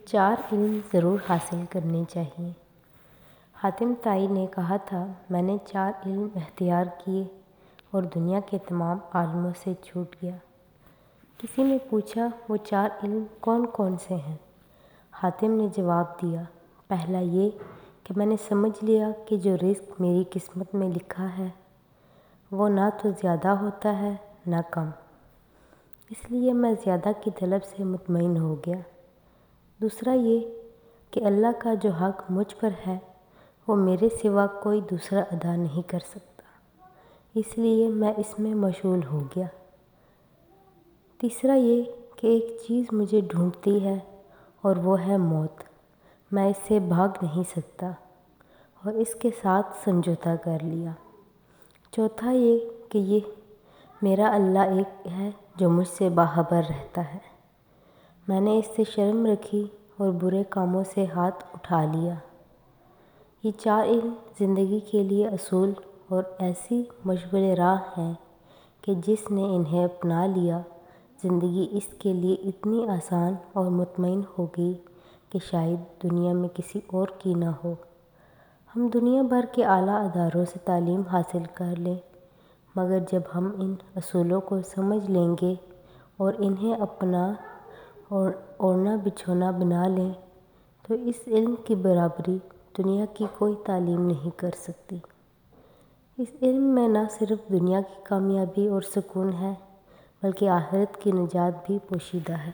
4 علم ضرور حاصل کرنے چاہیے۔ حاتم طائی نے کہا تھا، میں نے 4 علم اختیار کیے اور دنیا کے تمام عالموں سے چھوٹ گیا۔ کسی نے پوچھا، وہ 4 علم کون کون سے ہیں؟ حاتم نے جواب دیا، پہلا یہ کہ میں نے سمجھ لیا کہ جو رزق میری قسمت میں لکھا ہے وہ نہ تو زیادہ ہوتا ہے نہ کم، اس لیے میں زیادہ کی طلب سے مطمئن ہو گیا۔ دوسرا یہ کہ اللہ کا جو حق مجھ پر ہے وہ میرے سوا کوئی دوسرا ادا نہیں کر سکتا، اس لیے میں اس میں مشغول ہو گیا۔ تیسرا یہ کہ ایک چیز مجھے ڈھونڈتی ہے اور وہ ہے موت، میں اس سے بھاگ نہیں سکتا اور اس کے ساتھ سمجھوتا کر لیا۔ چوتھا یہ کہ میرا اللہ ایک ہے جو مجھ سے باخبر رہتا ہے، میں نے اس سے شرم رکھی اور برے کاموں سے ہاتھ اٹھا لیا۔ یہ 4 علم زندگی کے لیے اصول اور ایسی مشغول راہ ہیں کہ جس نے انہیں اپنا لیا، زندگی اس کے لیے اتنی آسان اور مطمئن ہو گئی کہ شاید دنیا میں کسی اور کی نہ ہو۔ ہم دنیا بھر کے اعلیٰ اداروں سے تعلیم حاصل کر لیں، مگر جب ہم ان اصولوں کو سمجھ لیں گے اور انہیں اپنا اوڑھنا بچھونا بنا لیں تو اس علم کی برابری دنیا کی کوئی تعلیم نہیں کر سکتی۔ اس علم میں نہ صرف دنیا کی کامیابی اور سکون ہے بلکہ آخرت کی نجات بھی پوشیدہ ہے۔